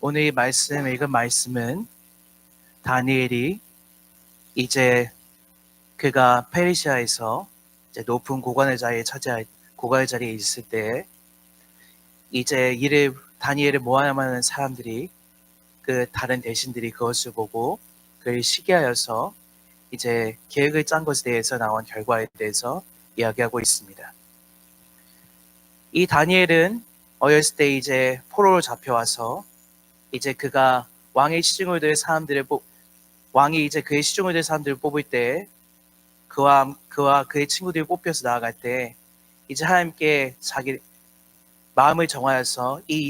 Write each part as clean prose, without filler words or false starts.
오늘 이 말씀, 읽은 말씀은 다니엘이 이제 그가 페르시아에서 이제 높은 고관의 자리에 있을 때 이제 다니엘을 모함하는 사람들이 그 다른 대신들이 그것을 보고 그를 시기하여서 이제 계획을 짠 것에 대해서 나온 결과에 대해서 이야기하고 있습니다. 이 다니엘은 어렸을 때 이제 포로로 잡혀와서 이제 그가 왕이 이제 그의 시중을 들 사람들을 뽑을 때 그와 그의 친구들이 뽑혀서 나아갈 때 이제 하나님께 자기 마음을 정하여서 이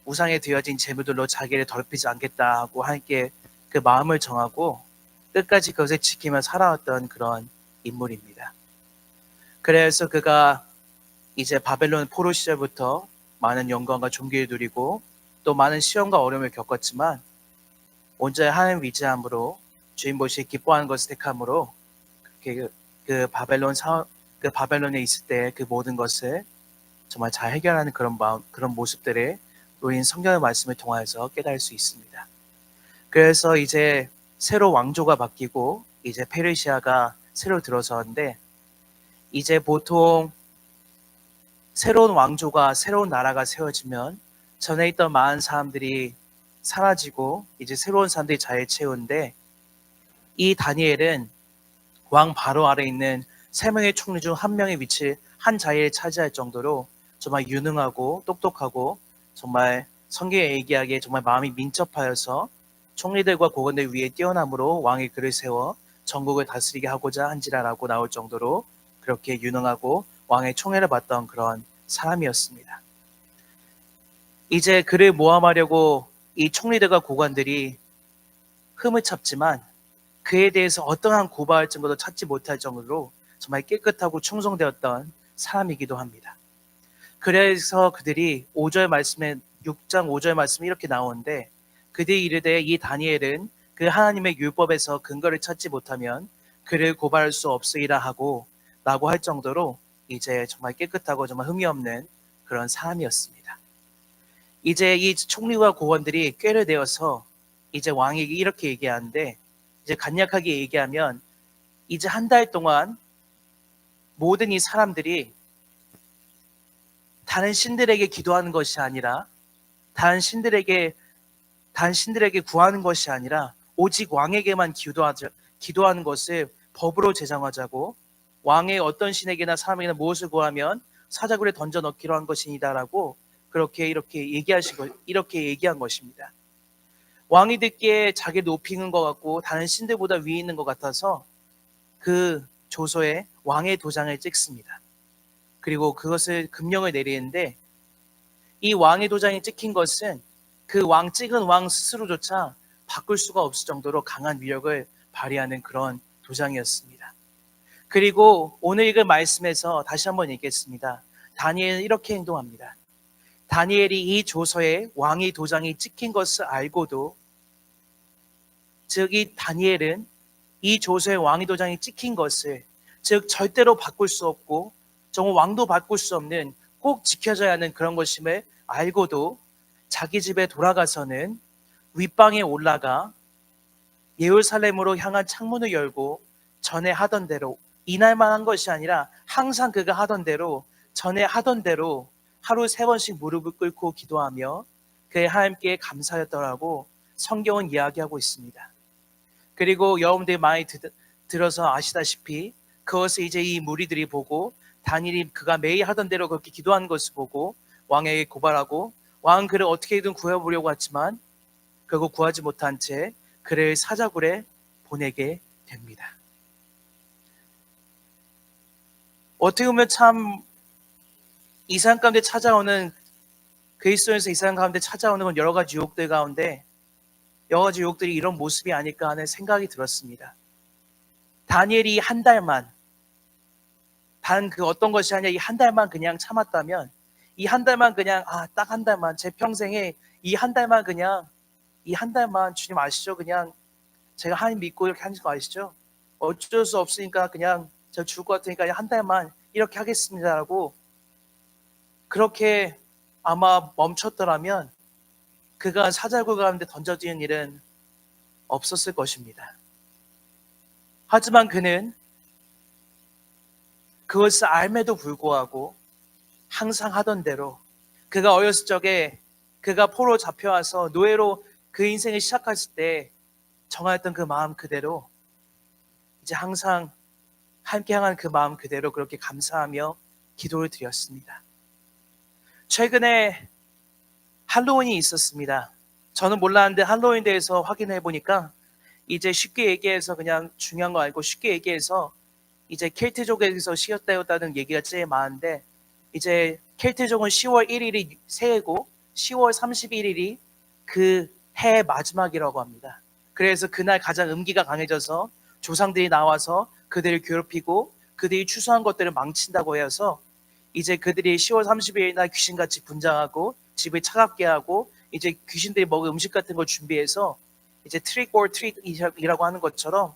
우상에 되어진 재물들로 자기를 더럽히지 않겠다 하고 하나님께 그 마음을 정하고 끝까지 그것을 지키며 살아왔던 그런 인물입니다. 그래서 그가 이제 바벨론 포로 시절부터 많은 영광과 존귀를 누리고 또 많은 시험과 어려움을 겪었지만 온전히 하나님 위대함으로 주인 보시 기뻐하는 것을 택함으로 그 바벨론에 있을 때 그 모든 것을 정말 잘 해결하는 그런 모습들을 우리는 성경의 말씀을 통해서 깨달을 수 있습니다. 그래서 이제 새로 왕조가 바뀌고 이제 페르시아가 새로 들어서는데 이제 보통 새로운 왕조가 새로운 나라가 세워지면 전에 있던 많은 사람들이 사라지고 이제 새로운 사람들이 자리를 채우는데 이 다니엘은 왕 바로 아래 있는 세 명의 총리 중 한 명의 한 자리를 차지할 정도로 정말 유능하고 똑똑하고 정말 성경에 얘기하기에 정말 마음이 민첩하여서 총리들과 고관들 위에 뛰어남으로 왕의 글을 세워 전국을 다스리게 하고자 한지라라고 나올 정도로 그렇게 유능하고 왕의 총애를 받던 그런 사람이었습니다. 이제 그를 모함하려고 이 총리들과 고관들이 흠을 찾지만 그에 대해서 어떠한 고발 증거도 찾지 못할 정도로 정말 깨끗하고 충성되었던 사람이기도 합니다. 그래서 그들이 6장 5절 말씀이 이렇게 나오는데 그들이 이르되 이 다니엘은 그 하나님의 율법에서 근거를 찾지 못하면 그를 고발할 수 없으리라 라고 할 정도로 이제 정말 깨끗하고 정말 흠이 없는 그런 사람이었습니다. 이제 이 총리와 고관들이 꾀를 내어서 이제 왕에게 이렇게 얘기하는데 이제 간략하게 얘기하면 이제 한 달 동안 모든 이 사람들이 다른 신들에게 기도하는 것이 아니라 다른 신들에게 구하는 것이 아니라 오직 왕에게만 기도하는 것을 법으로 제정하자고 왕의 어떤 신에게나 사람에게나 무엇을 구하면 사자굴에 던져 넣기로 한 것이니다라고 이렇게 얘기한 것입니다. 왕이 듣기에 자기 높이는 것 같고 다른 신들보다 위에 있는 것 같아서 그 조서에 왕의 도장을 찍습니다. 그리고 그것을 금령을 내리는데 이 왕의 도장이 찍힌 것은 그 찍은 왕 스스로조차 바꿀 수가 없을 정도로 강한 위력을 발휘하는 그런 도장이었습니다. 그리고 오늘 읽은 말씀에서 다시 한번 읽겠습니다. 다니엘은 이렇게 행동합니다. 다니엘이 이 조서에 왕의 도장이 찍힌 것을 알고도 즉 이 다니엘은 이 조서에 왕의 도장이 찍힌 것을 즉 절대로 바꿀 수 없고 정말 왕도 바꿀 수 없는 꼭 지켜져야 하는 그런 것임을 알고도 자기 집에 돌아가서는 윗방에 올라가 예루살렘으로 향한 창문을 열고 전에 하던 대로 이날만 한 것이 아니라 항상 그가 하던 대로 전에 하던 대로 하루 3번씩 무릎을 꿇고 기도하며 그의 하나님께 감사했더라고 성경은 이야기하고 있습니다. 그리고 여러분들이 많이 들어서 아시다시피 그것을 이제 이 무리들이 보고 다니엘이 그가 매일 하던 대로 그렇게 기도하는 것을 보고 왕에게 고발하고 왕은 그를 어떻게든 구해보려고 했지만 결국 구하지 못한 채 그를 사자굴에 보내게 됩니다. 어떻게 보면 참 이스라엘 가운데 찾아오는 그리스도에서 이스라엘 가운데 찾아오는 건 여러 가지 유혹들이 이런 모습이 아닐까 하는 생각이 들었습니다. 다니엘이 한 달만 단 그 어떤 것이 아니라 이 한 달만 그냥 참았다면 이 한 달만 그냥 딱 한 달만 제 평생에 이 한 달만 주님 아시죠? 그냥 제가 하나님 믿고 이렇게 하는 거 아시죠? 어쩔 수 없으니까 그냥 저 죽을 것 같으니까 한 달만 이렇게 하겠습니다라고 그렇게 아마 멈췄더라면 그가 사자굴 가운데 던져지는 일은 없었을 것입니다. 하지만 그는 그것을 알매도 불구하고 항상 하던 대로 그가 어렸을 적에 그가 포로 잡혀와서 노예로 그 인생을 시작했을 때 정하였던 그 마음 그대로 이제 항상 함께 향한 그 마음 그대로 그렇게 감사하며 기도를 드렸습니다. 최근에 할로윈이 있었습니다. 저는 몰랐는데 할로윈 대해서 확인해 보니까 이제 쉽게 얘기해서 그냥 중요한 거 알고 쉽게 얘기해서 이제 켈트족에서 시작되었다는 얘기가 제일 많은데 이제 켈트족은 10월 1일이 새해고 10월 31일이 그 해의 마지막이라고 합니다. 그래서 그날 가장 음기가 강해져서 조상들이 나와서 그들을 괴롭히고 그들이 추수한 것들을 망친다고 해서 이제 그들이 10월 30일 날 귀신같이 분장하고 집을 차갑게 하고 이제 귀신들이 먹을 음식 같은 걸 준비해서 이제 트릭 or 트릿이라고 하는 것처럼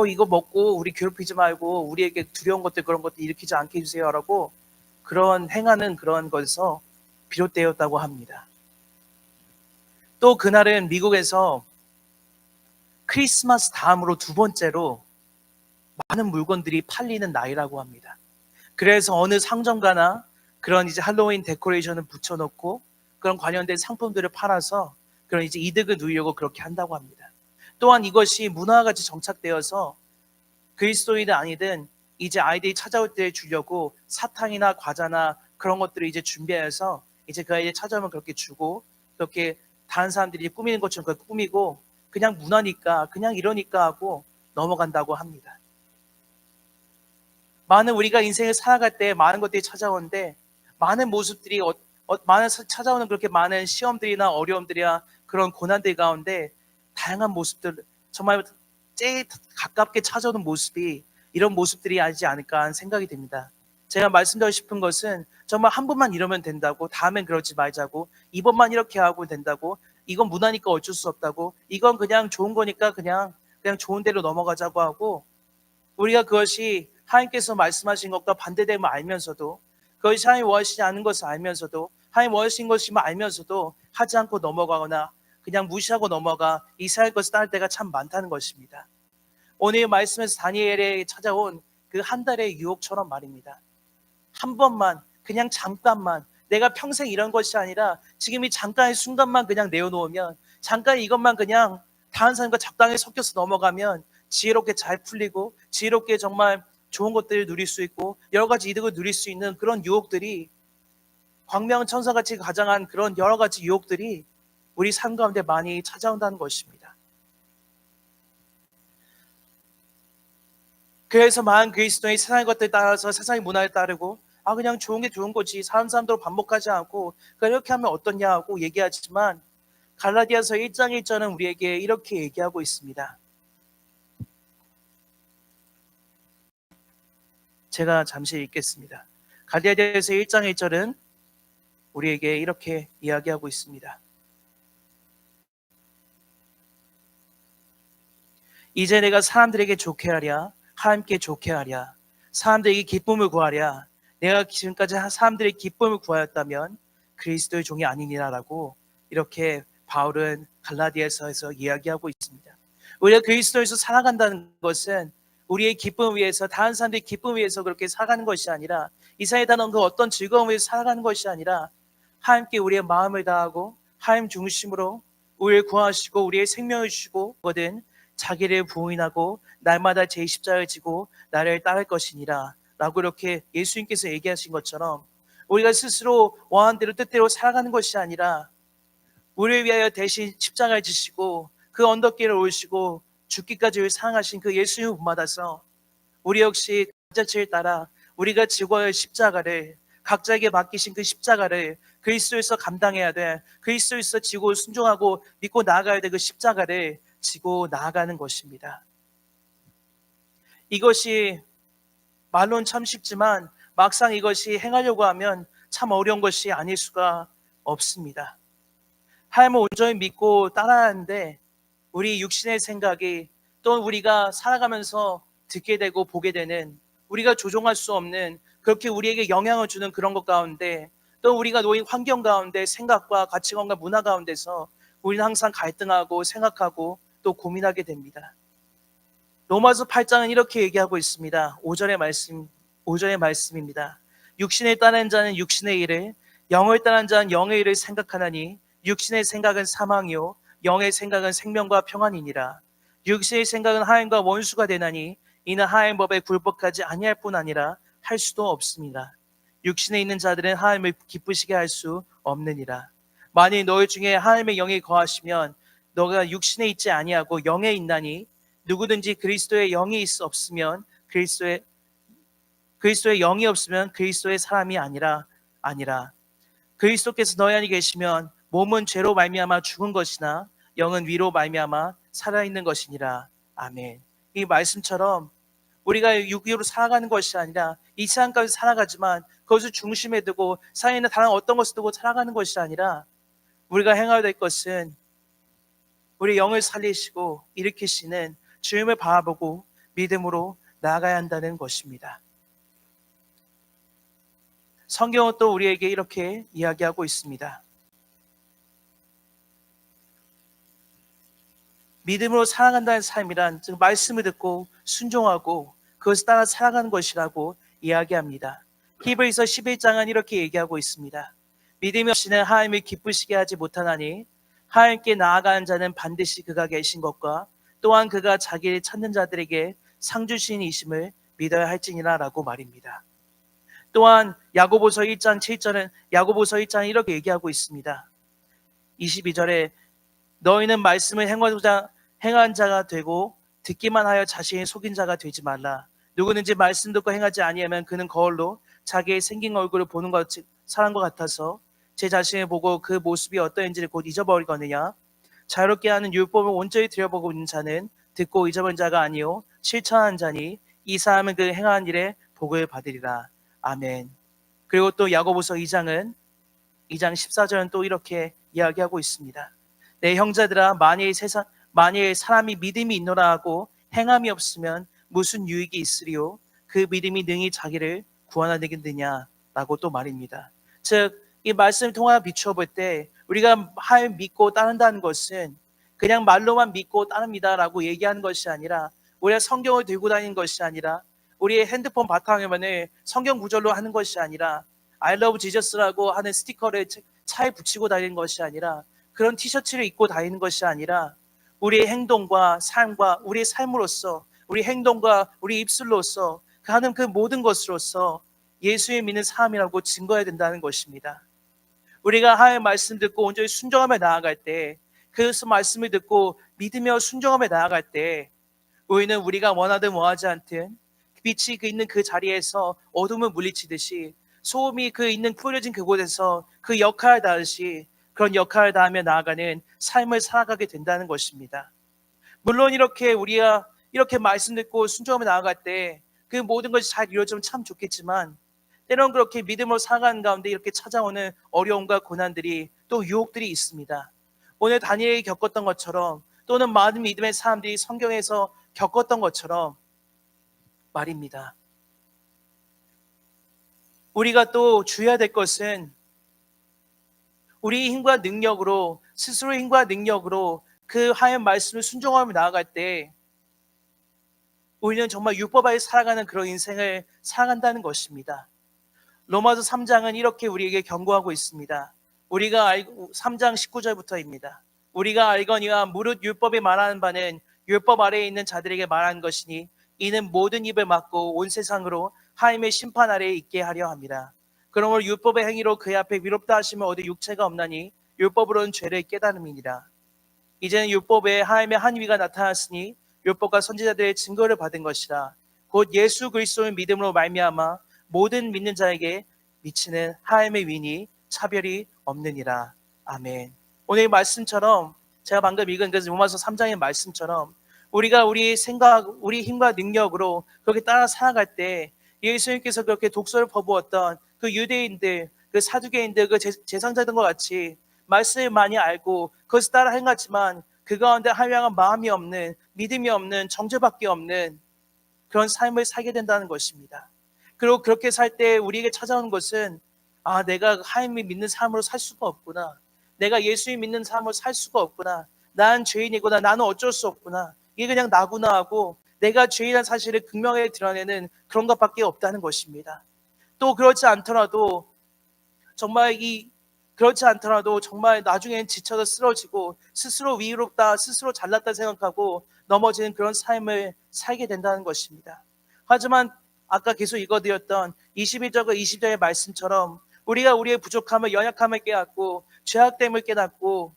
이거 먹고 우리 괴롭히지 말고 우리에게 두려운 것들 그런 것들 일으키지 않게 해주세요라고 그런 행하는 그런 것에서 비롯되었다고 합니다. 또 그날은 미국에서 크리스마스 다음으로 두 번째로 많은 물건들이 팔리는 날이라고 합니다. 그래서 어느 상점가나 그런 이제 할로윈 데코레이션을 붙여놓고 그런 관련된 상품들을 팔아서 그런 이제 이득을 누리려고 그렇게 한다고 합니다. 또한 이것이 문화같이 정착되어서 그리스도인이 아니든 이제 아이들이 찾아올 때 주려고 사탕이나 과자나 그런 것들을 이제 준비해서 이제 그 아이들 찾아오면 그렇게 주고 그렇게 다른 사람들이 꾸미는 것처럼 그걸 꾸미고 그냥 문화니까 그냥 이러니까 하고 넘어간다고 합니다. 많은 우리가 인생을 살아갈 때 많은 것들이 찾아오는데 많은 모습들이 많은 찾아오는 그렇게 많은 시험들이나 어려움들이나 그런 고난들 가운데 다양한 모습들 정말 제일 가깝게 찾아오는 모습이 이런 모습들이 아니지 않을까 하는 생각이 듭니다. 제가 말씀드리고 싶은 것은 정말 한 번만 이러면 된다고 다음엔 그러지 말자고 이번만 이렇게 하고 된다고 이건 문화니까 어쩔 수 없다고 이건 그냥 좋은 거니까 그냥 좋은 대로 넘어가자고 하고 우리가 그것이 하나님께서 말씀하신 것과 반대됨을 알면서도 그것이 하나님 원하시지 않은 것을 알면서도 하나님 원하신 것임을 알면서도 하지 않고 넘어가거나 그냥 무시하고 넘어가 이스라엘 것을 따를 때가 참 많다는 것입니다. 오늘 말씀에서 다니엘에 찾아온 그 한 달의 유혹처럼 말입니다. 한 번만 그냥 잠깐만 내가 평생 이런 것이 아니라 지금 이 잠깐의 순간만 그냥 내어놓으면 잠깐 이것만 그냥 다른 사람과 적당히 섞여서 넘어가면 지혜롭게 잘 풀리고 지혜롭게 정말 좋은 것들을 누릴 수 있고 여러 가지 이득을 누릴 수 있는 그런 유혹들이 광명 천사같이 가장한 그런 여러 가지 유혹들이 우리 삶 가운데 많이 찾아온다는 것입니다. 그래서 많은 그리스도인이 세상의 것들 따라서 세상의 문화에 따르고 그냥 좋은 게 좋은 거지 사람들로 반복하지 않고 이렇게 하면 어떻냐 하고 얘기하지만 갈라디아서 1장 1절은 우리에게 이렇게 얘기하고 있습니다. 제가 잠시 읽겠습니다. 갈라디아서 1장 1절은 우리에게 이렇게 이야기하고 있습니다. 이제 내가 사람들에게 좋게 하랴 하나님께 좋게 하랴 사람들에게 기쁨을 구하랴 내가 지금까지 사람들의 기쁨을 구하였다면 그리스도의 종이 아니니라라고 이렇게 바울은 갈라디아서에서 이야기하고 있습니다. 우리가 그리스도에서 살아간다는 것은 우리의 기쁨을 위해서 다른 사람들의 기쁨을 위해서 그렇게 살아가는 것이 아니라 이 세상에 다는 그 어떤 즐거움을 위해서 살아가는 것이 아니라 하나님께 우리의 마음을 다하고 하나님 중심으로 우리를 구하시고 우리의 생명을 주시고 거든 자기를 부인하고 날마다 제 십자가를 지고 나를 따를 것이니라 라고 이렇게 예수님께서 얘기하신 것처럼 우리가 스스로 원하는 대로 뜻대로 살아가는 것이 아니라 우리를 위하여 대신 십자가를 지시고 그 언덕길을 오르시고 죽기까지 사랑하신 그 예수님을 본받아서 우리 역시 각자치를 따라 우리가 지고 할 십자가를 각자에게 맡기신 그 십자가를 그리스도에서 감당해야 돼. 그리스도에서 지고 순종하고 믿고 나아가야 될 그 십자가를 지고 나아가는 것입니다. 이것이 말로는 참 쉽지만 막상 이것이 행하려고 하면 참 어려운 것이 아닐 수가 없습니다. 하나님을 온전히 믿고 따라하는데 우리 육신의 생각이 또 우리가 살아가면서 듣게 되고 보게 되는 우리가 조종할 수 없는 그렇게 우리에게 영향을 주는 그런 것 가운데 또 우리가 놓인 환경 가운데 생각과 가치관과 문화 가운데서 우리는 항상 갈등하고 생각하고 또 고민하게 됩니다. 로마서 8장은 이렇게 얘기하고 있습니다. 5절의 말씀입니다. 육신에 따른 자는 육신의 일을, 영을 따른 자는 영의 일을 생각하나니 육신의 생각은 사망이요 영의 생각은 생명과 평안이니라. 육신의 생각은 하나님과 원수가 되나니 이는 하나님 법에 굴복하지 아니할 뿐 아니라 할 수도 없습니다. 육신에 있는 자들은 하나님을 기쁘시게 할 수 없느니라. 만일 너희 중에 하나님의 영이 거하시면 너가 육신에 있지 아니하고 영에 있나니 누구든지 그리스도의 영이 없으면 그리스도의 영이 없으면 그리스도의 사람이 아니라. 그리스도께서 너희 안에 계시면 몸은 죄로 말미암아 죽은 것이나 영은 위로 말미암아 살아있는 것이니라. 아멘. 이 말씀처럼 우리가 육으로 살아가는 것이 아니라 이 세상 가운데 살아가지만 그것을 중심에 두고 사회에는 다른 어떤 것을 두고 살아가는 것이 아니라 우리가 행해야 될 것은 우리 영을 살리시고 일으키시는 주님을 바라보고 믿음으로 나아가야 한다는 것입니다. 성경은 또 우리에게 이렇게 이야기하고 있습니다. 믿음으로 살아간다는 삶이란 즉 말씀을 듣고 순종하고 그것을 따라 살아가는 것이라고 이야기합니다. 히브리서 11장은 이렇게 얘기하고 있습니다. 믿음이 없이는 하나님을 기쁘시게 하지 못하나니 하나님께 나아가는 자는 반드시 그가 계신 것과 또한 그가 자기를 찾는 자들에게 상 주시니심을 믿어야 할지니라 라고 말입니다. 또한 야고보서 1장 7절은 야고보서 1장은 이렇게 얘기하고 있습니다. 22절에 너희는 말씀을 행한 자가 되고 듣기만 하여 자신이 속인 자가 되지 말라. 누구든지 말씀 듣고 행하지 아니하면 그는 거울로 자기의 생긴 얼굴을 보는 사람과 같아서 제 자신을 보고 그 모습이 어떠한지를 곧 잊어버리거느냐. 자유롭게 하는 율법을 온전히 들여보고 있는 자는 듣고 잊어버린 자가 아니요 실천한 자니 이 사람은 그 행한 일에 복을 받으리라. 아멘. 그리고 또 야고보서 2장 14절은 또 이렇게 이야기하고 있습니다. 내 형제들아 만일 사람이 믿음이 있노라 하고 행함이 없으면 무슨 유익이 있으리요? 그 믿음이 능히 자기를 구원하겠느냐 라고 또 말입니다. 즉 이 말씀을 통하여 비추어 볼 때 우리가 하나님 믿고 따른다는 것은 그냥 말로만 믿고 따릅니다라고 얘기하는 것이 아니라 우리가 성경을 들고 다니는 것이 아니라 우리의 핸드폰 바탕화면을 성경 구절로 하는 것이 아니라 I love Jesus라고 하는 스티커를 차에 붙이고 다니는 것이 아니라 그런 티셔츠를 입고 다니는 것이 아니라 우리의 행동과 삶과 우리의 삶으로서 우리 행동과 우리 입술로서 하는 그 모든 것으로서 예수를 믿는 삶이라고 증거해야 된다는 것입니다. 우리가 하나님의 말씀 듣고 온전히 순종하며 나아갈 때 그 말씀을 듣고 믿으며 순종하며 나아갈 때 우리는 우리가 원하든 원하지 않든 빛이 있는 그 자리에서 어둠을 물리치듯이 소음이 있는 뿌려진 그곳에서 그 역할을 다하듯이 그런 역할을 다하며 나아가는 삶을 살아가게 된다는 것입니다. 물론 우리가 이렇게 말씀 듣고 순종하며 나아갈 때 그 모든 것이 잘 이루어지면 참 좋겠지만 때론 그렇게 믿음으로 살아가는 가운데 이렇게 찾아오는 어려움과 고난들이 또 유혹들이 있습니다. 오늘 다니엘이 겪었던 것처럼 또는 많은 믿음의 사람들이 성경에서 겪었던 것처럼 말입니다. 우리가 또 주의해야 될 것은 우리의 힘과 능력으로 스스로의 힘과 능력으로 그 하나님의 말씀을 순종하며 나아갈 때 우리는 정말 율법 아래 살아가는 그런 인생을 살아간다는 것입니다. 로마서 3장은 이렇게 우리에게 경고하고 있습니다. 3장 19절부터입니다. 우리가 알거니와 무릇 율법이 말하는 바는 율법 아래에 있는 자들에게 말하는 것이니 이는 모든 입을 막고 온 세상으로 하나님의 심판 아래에 있게 하려 함이라. 그러므로 율법의 행위로 그의 앞에 위롭다 하시면 어디 육체가 없나니 율법으로는 죄를 깨달음이니라. 이제는 율법에 하나님의 한 위가 나타났으니 율법과 선지자들의 증거를 받은 것이라. 곧 예수 그리스도의 믿음으로 말미암아 모든 믿는 자에게 미치는 하나님의 위니 차별이 없느니라. 아멘. 오늘 이 말씀처럼 제가 방금 읽은 그 로마서 3장의 말씀처럼 우리가 우리의 생각, 우리 힘과 능력으로 그렇게 따라 살아갈 때 예수님께서 그렇게 독소를 퍼부었던 그 유대인들, 그 사두개인들, 그 제상자들과 같이 말씀을 많이 알고 그것을 따라 행하지만 그 가운데 하나님의 마음이 없는, 믿음이 없는, 정죄밖에 없는 그런 삶을 살게 된다는 것입니다. 그리고 그렇게 살 때 우리에게 찾아오는 것은 아, 내가 하나님을 믿는 삶으로 살 수가 없구나. 내가 예수님 믿는 삶으로 살 수가 없구나. 난 죄인이구나. 나는 어쩔 수 없구나. 이게 그냥 나구나 하고 내가 죄인한 사실을 극명하게 드러내는 그런 것밖에 없다는 것입니다. 또 그렇지 않더라도 정말 나중엔 지쳐서 쓰러지고 스스로 위롭다, 스스로 잘났다 생각하고 넘어지는 그런 삶을 살게 된다는 것입니다. 하지만 아까 계속 읽어드렸던 21절과 20절의 말씀처럼 우리가 우리의 부족함을, 연약함을 깨닫고 죄악됨을 깨닫고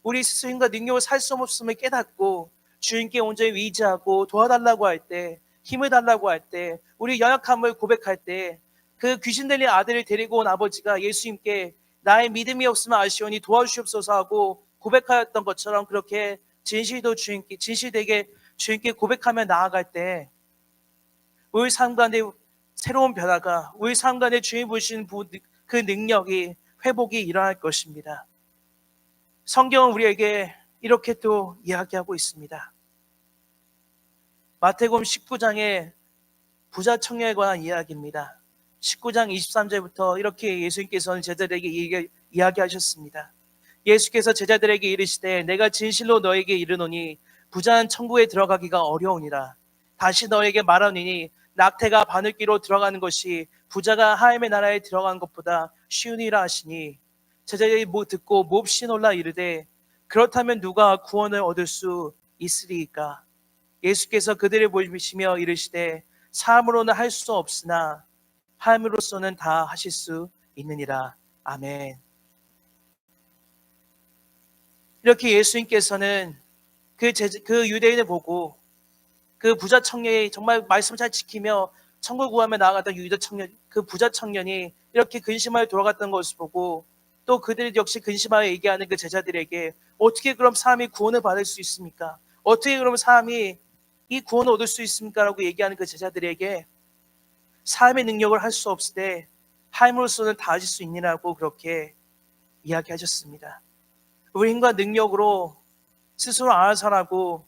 우리 스스로 힘과 능력을 살 수 없음을 깨닫고 주님께 온전히 의지하고 도와달라고 할 때, 힘을 달라고 할 때, 우리 연약함을 고백할 때 그 귀신 들린 아들을 데리고 온 아버지가 예수님께 나의 믿음이 없으면 아시오니 도와주시옵소서 하고 고백하였던 것처럼 그렇게 진실되게 주님께 고백하며 나아갈 때 우리 삶 가운데 새로운 변화가, 우리 삶 가운데 주님 보시는 그 능력이, 회복이 일어날 것입니다. 성경은 우리에게 이렇게 또 이야기하고 있습니다. 마태복음 19장의 부자 청년에 관한 이야기입니다. 19장 23절부터 이렇게 예수님께서는 제자들에게 이야기하셨습니다. 예수께서 제자들에게 이르시되 내가 진실로 너에게 이르노니 부자는 천국에 들어가기가 어려우니라. 다시 너에게 말하노니 낙태가 바늘귀로 들어가는 것이 부자가 하나님의 나라에 들어가는 것보다 쉬우니라 하시니 제자들이 듣고 몹시 놀라 이르되 그렇다면 누가 구원을 얻을 수 있으리이까? 예수께서 그들을 보시며 이르시되 사람으로는 할 수 없으나 하나님으로서는 다 하실 수 있느니라. 아멘. 이렇게 예수님께서는 그 유대인을 보고 그 부자 청년이 정말 말씀을 잘 지키며 천국 구하며 나아갔던 그 부자 청년이 이렇게 근심하여 돌아갔던 것을 보고 또 그들 역시 근심하여 얘기하는 그 제자들에게 어떻게 그럼 사람이 구원을 받을 수 있습니까? 어떻게 그럼 사람이 이 구원을 얻을 수 있습니까? 라고 얘기하는 그 제자들에게 삶의 능력을 할 수 없을 때 하나님으로서는 다 하실 수 있느라고 그렇게 이야기하셨습니다. 우리 힘과 능력으로 스스로 알아서라고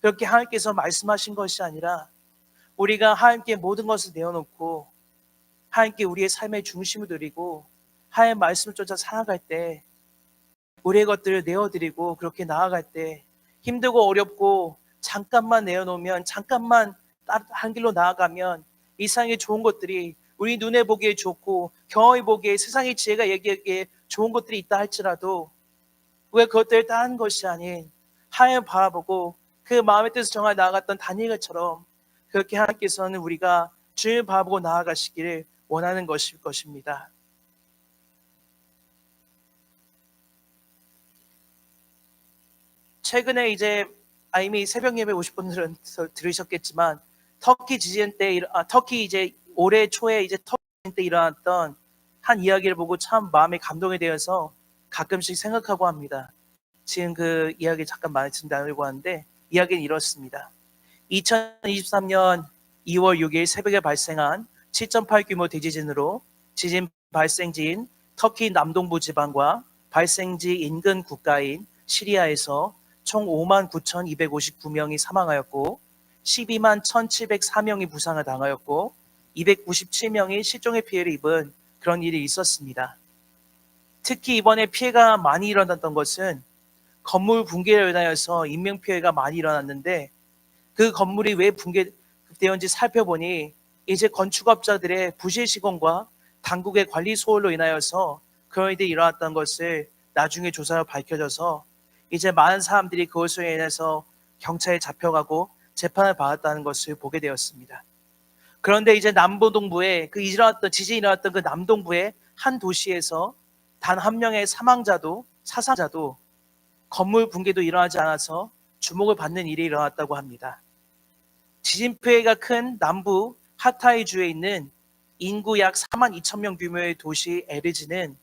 그렇게 하나님께서 말씀하신 것이 아니라 우리가 하나님께 모든 것을 내어놓고 하나님께 우리의 삶의 중심을 드리고 하나님의 말씀을 쫓아 살아갈 때 우리의 것들을 내어드리고 그렇게 나아갈 때 힘들고 어렵고 잠깐만 내어놓으면 잠깐만 한 길로 나아가면 이 세상에 좋은 것들이 우리 눈에 보기에 좋고 경험해 보기에 세상의 지혜가 얘기하기에 좋은 것들이 있다 할지라도 우리가 그것들을 따는 것이 아닌 하나님을 바라보고 그 마음의 뜻을 정하여 나아갔던 다니엘처럼 그렇게 하나님께서는 우리가 주님을 바라보고 나아가시기를 원하는 것입니다. 최근에 이제 이미 새벽 예배 오실 분들은 들으셨겠지만 터키 이제 올해 초에 이제 터키 때 일어났던 한 이야기를 보고 참 마음에 감동이 되어서 가끔씩 생각하고 합니다. 지금 그 이야기 잠깐 말씀 나누려고 하는데 이야기는 이렇습니다. 2023년 2월 6일 새벽에 발생한 7.8 규모 대지진으로 지진 발생지인 터키 남동부 지방과 발생지 인근 국가인 시리아에서 총 5만 9,259명이 사망하였고 12만 1,704명이 부상을 당하였고 297명이 실종의 피해를 입은 그런 일이 있었습니다. 특히 이번에 피해가 많이 일어났던 것은 건물 붕괴로 인하여서 인명피해가 많이 일어났는데 그 건물이 왜 붕괴되었는지 살펴보니 이제 건축업자들의 부실 시공과 당국의 관리 소홀로 인하여서 그런 일이 일어났던 것을 나중에 조사로 밝혀져서 이제 많은 사람들이 그것으로 인해서 경찰에 잡혀가고 재판을 받았다는 것을 보게 되었습니다. 그런데 이제 남부동부에 지진이 일어났던 그 남동부의 한 도시에서 단 한 명의 사상자도 건물 붕괴도 일어나지 않아서 주목을 받는 일이 일어났다고 합니다. 지진 피해가 큰 남부 하타이주에 있는 인구 약 4만 2천 명 규모의 도시 에르지는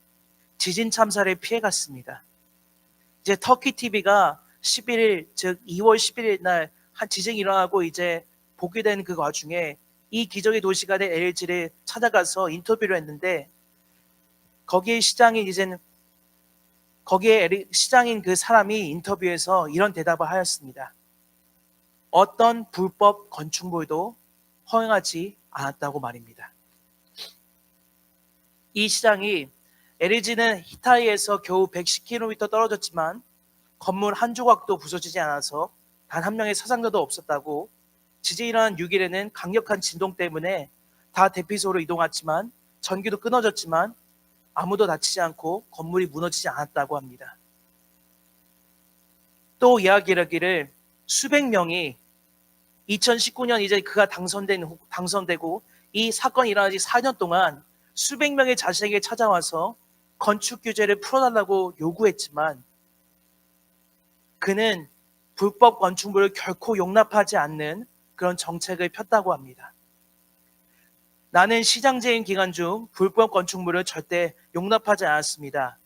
지진 참사를 피해갔습니다. 이제 터키 TV가 11일, 즉 2월 11일 날 한 지진이 일어나고 이제 복귀된 그 와중에 이 기적의 도시가 된 에르지를 찾아가서 인터뷰를 했는데 거기에 시장인 그 사람이 인터뷰에서 이런 대답을 하였습니다. 어떤 불법 건축물도 허용하지 않았다고 말입니다. 이 시장이 에리지는 히타이에서 겨우 110km 떨어졌지만 건물 한 조각도 부서지지 않아서 단 한 명의 사상자도 없었다고, 지진이 일어난 6일에는 강력한 진동 때문에 다 대피소로 이동했지만 전기도 끊어졌지만 아무도 다치지 않고 건물이 무너지지 않았다고 합니다. 또 이야기하기를 수백 명이 2019년 이제 그가 당선되고 이 사건이 일어나지 4년 동안 수백 명의 자신에게 찾아와서 건축 규제를 풀어달라고 요구했지만 그는 불법 건축물을 결코 용납하지 않는 그런 정책을 폈다고 합니다. 나는 시장 재임 기간 중 불법 건축물을 절대 용납하지 않았습니다.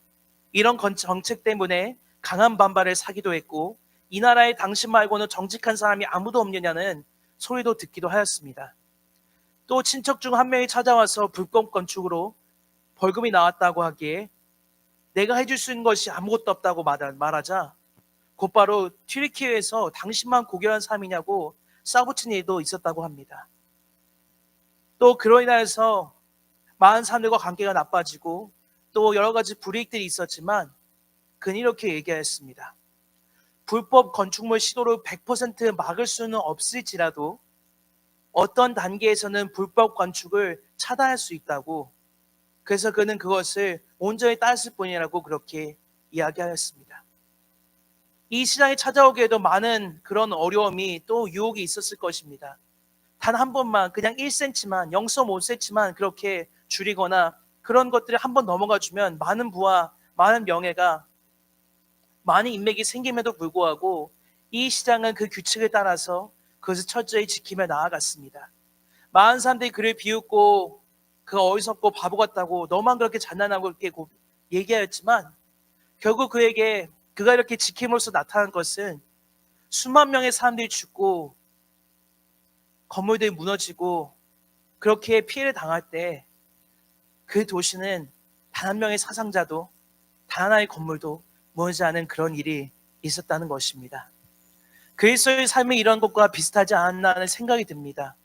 이런 정책 때문에 강한 반발을 사기도 했고 이 나라에 당신 말고는 정직한 사람이 아무도 없느냐는 소리도 듣기도 하였습니다. 또 친척 중 한 명이 찾아와서 불법 건축으로 벌금이 나왔다고 하기에 내가 해줄 수 있는 것이 아무것도 없다고 말하자 곧바로 튀르키예에서 당신만 고결한 사람이냐고 싸붙인 일도 있었다고 합니다. 또 그로 인하여서 많은 사람들과 관계가 나빠지고 또 여러 가지 불이익들이 있었지만 그는 이렇게 얘기하였습니다. 불법 건축물 시도를 100% 막을 수는 없을지라도 어떤 단계에서는 불법 건축을 차단할 수 있다고, 그래서 그는 그것을 온전히 따랐을 뿐이라고 그렇게 이야기하였습니다. 이 시장에 찾아오기에도 많은 그런 어려움이 또 유혹이 있었을 것입니다. 단 한 번만 그냥 1cm만 0.5cm만 그렇게 줄이거나 그런 것들을 한 번 넘어가 주면 많은 부와 많은 명예가 많은 인맥이 생김에도 불구하고 이 시장은 그 규칙을 따라서 그것을 철저히 지키며 나아갔습니다. 많은 사람들이 그를 비웃고 그가 어리석고 바보 같다고 너만 그렇게 장난하고 이렇게 얘기하였지만 결국 그가 이렇게 지킴으로써 나타난 것은 수만 명의 사람들이 죽고 건물들이 무너지고 그렇게 피해를 당할 때 그 도시는 단 한 명의 사상자도 단 하나의 건물도 무너지지 않은 그런 일이 있었다는 것입니다. 그리스도의 삶이 이런 것과 비슷하지 않나 하는 생각이 듭니다.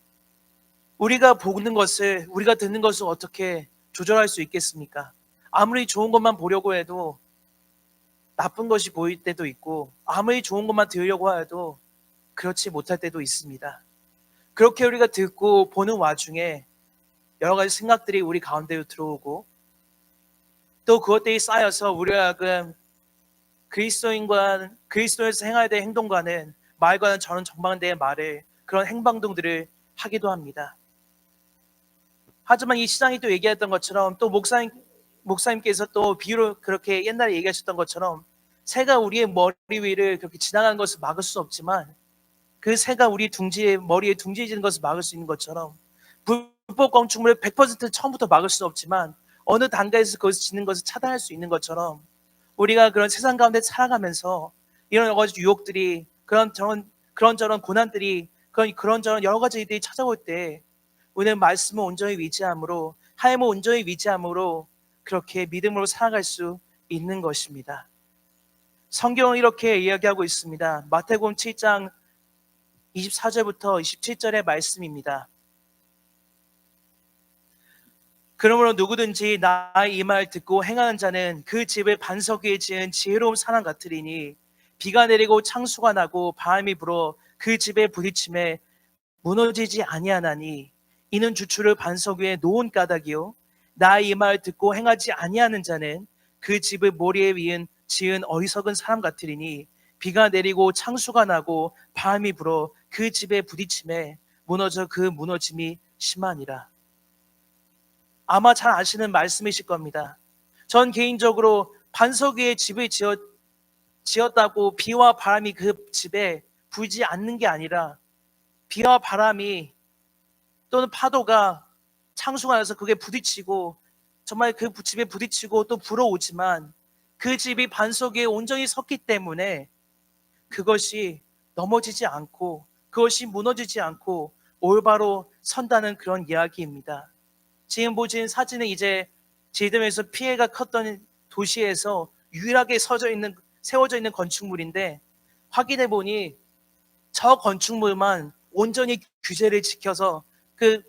우리가 보는 것을, 우리가 듣는 것을 어떻게 조절할 수 있겠습니까? 아무리 좋은 것만 보려고 해도 나쁜 것이 보일 때도 있고 아무리 좋은 것만 들으려고 해도 그렇지 못할 때도 있습니다. 그렇게 우리가 듣고 보는 와중에 여러 가지 생각들이 우리 가운데로 들어오고 또 그것들이 쌓여서 우리가 하여금 그리스도에서 행해야 될 행동과는 말과는 저는 정반대의 말을 그런 행방등들을 하기도 합니다. 하지만 이 시장이 또 얘기했던 것처럼 또 목사님께서 또 비유로 그렇게 옛날에 얘기하셨던 것처럼 새가 우리의 머리 위를 그렇게 지나가는 것을 막을 수 없지만 그 새가 우리 머리에 둥지에 지는 것을 막을 수 있는 것처럼 불법 건축물을 100% 처음부터 막을 수는 없지만 어느 단계에서 그것을 짓는 것을 차단할 수 있는 것처럼 우리가 그런 세상 가운데 살아가면서 이런 여러 가지 유혹들이 그런저런 고난들이 그런저런 여러 가지 일들이 찾아올 때 우리는 말씀을 온전히 위지함으로 하나님을 온전히 위지함으로 그렇게 믿음으로 살아갈 수 있는 것입니다. 성경은 이렇게 이야기하고 있습니다. 마태복음 7장 24절부터 27절의 말씀입니다. 그러므로 누구든지 나의 이 말 듣고 행하는 자는 그 집을 반석 위에 지은 지혜로운 사람 같으리니 비가 내리고 창수가 나고 바람이 불어 그 집에 부딪힘에 무너지지 아니하나니 이는 주추를 반석 위에 놓은 까닭이요 나의 이 말 듣고 행하지 아니하는 자는 그 집을 모리에 지은 어리석은 사람 같으리니 비가 내리고 창수가 나고 바람이 불어 그 집에 부딪힘에 무너져 그 무너짐이 심하니라. 아마 잘 아시는 말씀이실 겁니다. 전 개인적으로 반석 위에 집을 지었다고 비와 바람이 그 집에 불지 않는 게 아니라 비와 바람이 또는 파도가 창수가 나서 그게 부딪히고 정말 그 집에 부딪히고 또 불어오지만 그 집이 반석 위에 온전히 섰기 때문에 그것이 넘어지지 않고 그것이 무너지지 않고 올바로 선다는 그런 이야기입니다. 지금 보신 사진은 이제 제드면에서 피해가 컸던 도시에서 유일하게 세워져 있는 건축물인데 확인해 보니 저 건축물만 온전히 규제를 지켜서 그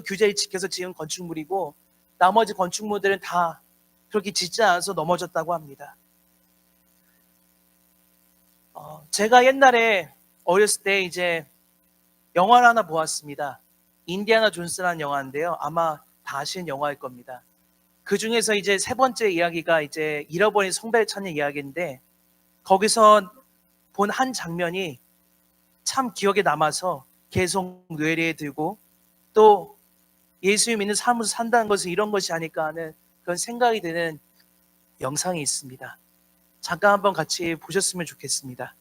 규제를 지켜서 지은 건축물이고 나머지 건축물들은 다 그렇게 짓지 않아서 넘어졌다고 합니다. 제가 옛날에 어렸을 때 이제 영화를 하나 보았습니다. 인디아나 존스라는 영화인데요. 아마 다 아시는 영화일 겁니다. 그 중에서 이제 세 번째 이야기가 이제 잃어버린 성배를 찾는 이야기인데, 거기서 본 한 장면이 참 기억에 남아서 계속 뇌리에 들고, 또 예수 믿는 삶을 산다는 것은 이런 것이 아닐까 하는 그런 생각이 드는 영상이 있습니다. 잠깐 한번 같이 보셨으면 좋겠습니다.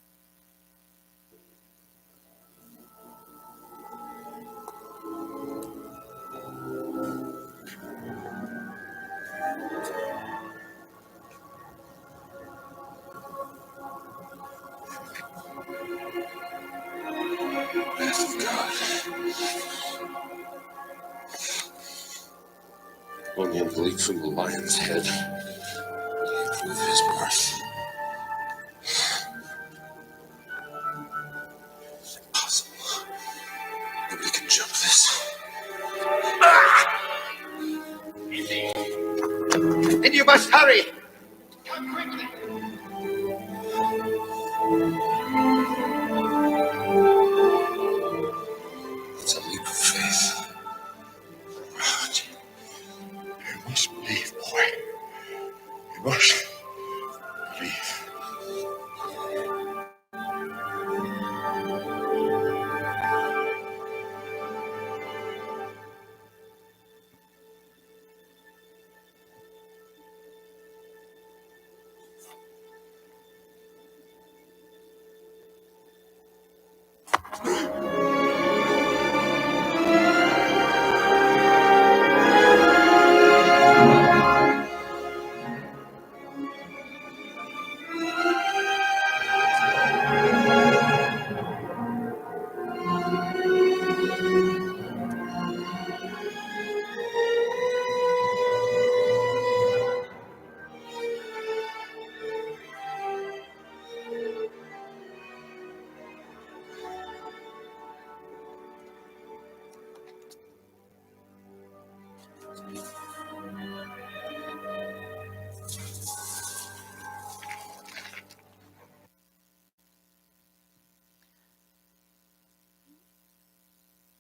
Wrath of God. Onion bleak from the lion's head. With his birth. Impossible. Nobody can jump this. And you must hurry! Come quickly! It's a leap of faith. Robert, you must believe, boy. You must believe.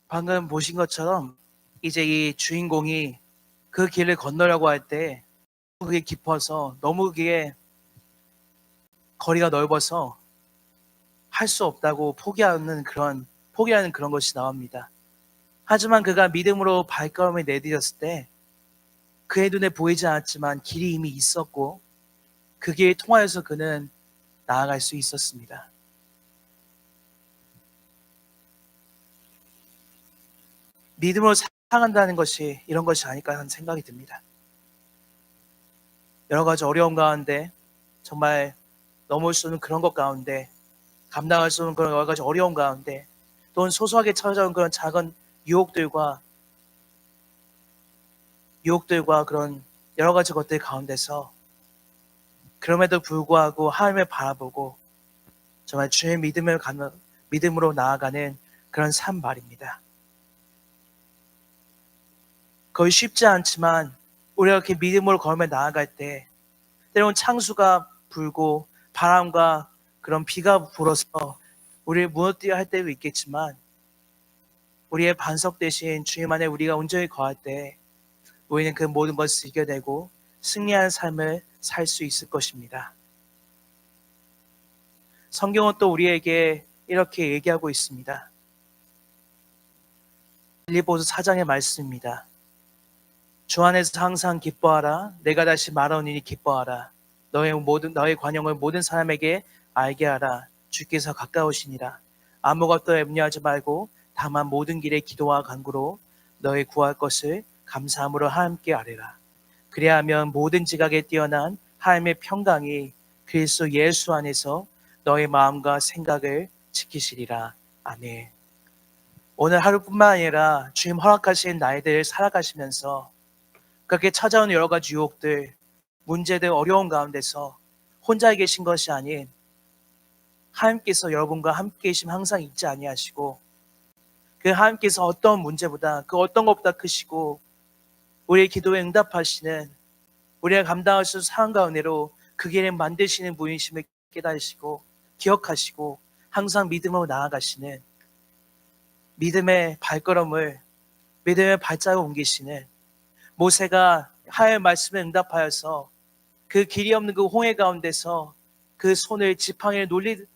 방금 보신 것처럼 이제 이 주인공이 그 길을 건너려고 할 때 그게 깊어서 너무 그게 거리가 넓어서 할 수 없다고 포기하는 그런 것이 나옵니다. 하지만 그가 믿음으로 발걸음을 내디뎠을 때 그의 눈에 보이지 않았지만 길이 이미 있었고 그 길을 통하여서 그는 나아갈 수 있었습니다. 믿음으로 살아간다는 것이 이런 것이 아닐까 하는 생각이 듭니다. 여러 가지 어려움 가운데, 정말 넘을 수 없는 그런 것 가운데, 감당할 수 없는 그런 여러 가지 어려움 가운데, 또는 소소하게 찾아온 그런 작은 유혹들과 그런 여러 가지 것들 가운데서 그럼에도 불구하고 하나님을 바라보고 정말 주의 믿음으로 나아가는 그런 삶 말입니다. 거의 쉽지 않지만 우리가 이렇게 믿음으로 걸으며 나아갈 때 때로는 창수가 불고 바람과 그런 비가 불어서 우리를 무너뜨려 할 때도 있겠지만 우리의 반석 대신 주님 안에 우리가 온전히 거할 때 우리는 그 모든 것을 이겨내고 승리하는 삶을 살 수 있을 것입니다. 성경은 또 우리에게 이렇게 얘기하고 있습니다. 빌립보서 4장의 말씀입니다. 주 안에서 항상 기뻐하라. 내가 다시 말하오니 기뻐하라. 너의 관용을 모든 사람에게 알게 하라. 주께서 가까우시니라. 아무것도 염려하지 말고 다만 모든 길에 기도와 간구로 너의 구할 것을 감사함으로 하나님께 아뢰라. 그리하면 모든 지각에 뛰어난 하나님의 평강이 그리스도 예수 안에서 너의 마음과 생각을 지키시리라. 아멘. 오늘 하루뿐만 아니라 주님 허락하신 날들을 살아가시면서 그렇게 찾아오는 여러 가지 유혹들, 문제들, 어려운 가운데서 혼자 계신 것이 아닌 하나님께서 여러분과 함께 계심 항상 잊지 아니하시고 그 하나님께서 어떤 문제보다 그 어떤 것보다 크시고 우리의 기도에 응답하시는, 우리가 감당할 수 있는 상황 가운데로 그 길을 만드시는 분이심을 깨달으시고 기억하시고 항상 믿음으로 나아가시는, 믿음의 발걸음을, 믿음의 발자국을 옮기시는, 모세가 하나님의 말씀에 응답하여서 그 길이 없는 그 홍해 가운데서 그 손을 지팡이를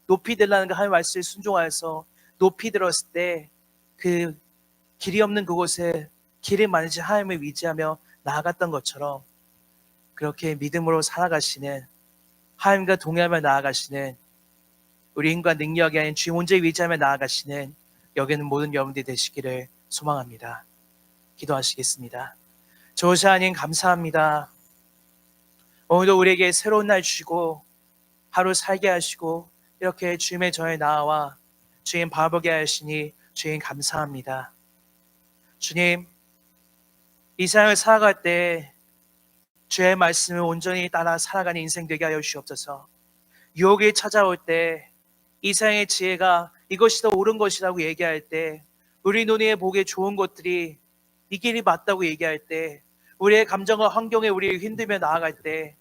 높이 들라는 그 하나님의 말씀에 순종하여서 높이 들었을 때 그 길이 없는 그곳에 길을 만드신 하나님을 의지하며 나아갔던 것처럼, 그렇게 믿음으로 살아가시는, 하나님과 동행하며 나아가시는, 우리 힘과 능력이 아닌 주님 혼자 의지하며 나아가시는 여기는 모든 여러분들이 되시기를 소망합니다. 기도하시겠습니다. 좋으신 하나님 감사합니다. 오늘도 우리에게 새로운 날 주시고 하루 살게 하시고 이렇게 주님의 전에 나와 주님 바라보게 하시니 주님 감사합니다. 주님, 이 세상을 살아갈 때 주의 말씀을 온전히 따라 살아가는 인생 되게 하여 주시옵소서. 유혹이 찾아올 때 이 세상의 지혜가 이것이 더 옳은 것이라고 얘기할 때, 우리 눈에 보기에 좋은 것들이 이 길이 맞다고 얘기할 때, 우리의 감정과 환경에 우리를 힘들며 나아갈 때,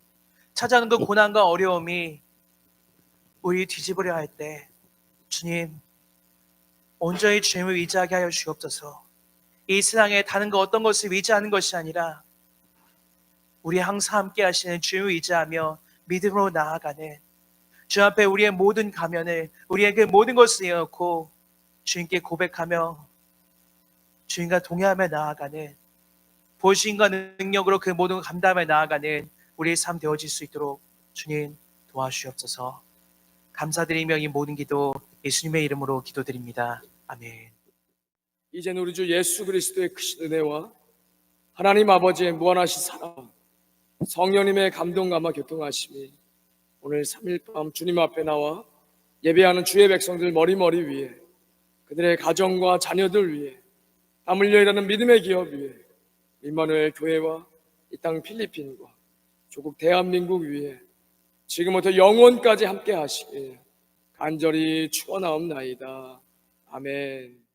찾아오는 그 고난과 어려움이 우리 뒤집으려 할 때, 주님 온전히 주님을 의지하게 하여 주옵소서. 이 세상에 다른 거 어떤 것을 의지하는 것이 아니라 우리 항상 함께 하시는 주님을 의지하며 믿음으로 나아가는, 주 앞에 우리의 모든 가면을, 우리의 그 모든 것을 내어놓고 주님께 고백하며 주님과 동행하며 나아가는, 보신과 능력으로 그 모든 걸 감당하며 나아가는 우리의 삶 되어질 수 있도록 주님 도와주시옵소서. 감사드리며 이 모든 기도 예수님의 이름으로 기도드립니다. 아멘. 이제는 우리 주 예수 그리스도의 크신 은혜와 하나님 아버지의 무한하신 사랑, 성령님의 감동감화 교통하심이 오늘 3일 밤 주님 앞에 나와 예배하는 주의 백성들 머리머리 위에, 그들의 가정과 자녀들 위에, 땀 흘려 일하는 믿음의 기업 위에, 임마누엘 교회와 이 땅 필리핀과 조국 대한민국 위에 지금부터 영원까지 함께 하시길 간절히 축원하옵나이다. 아멘.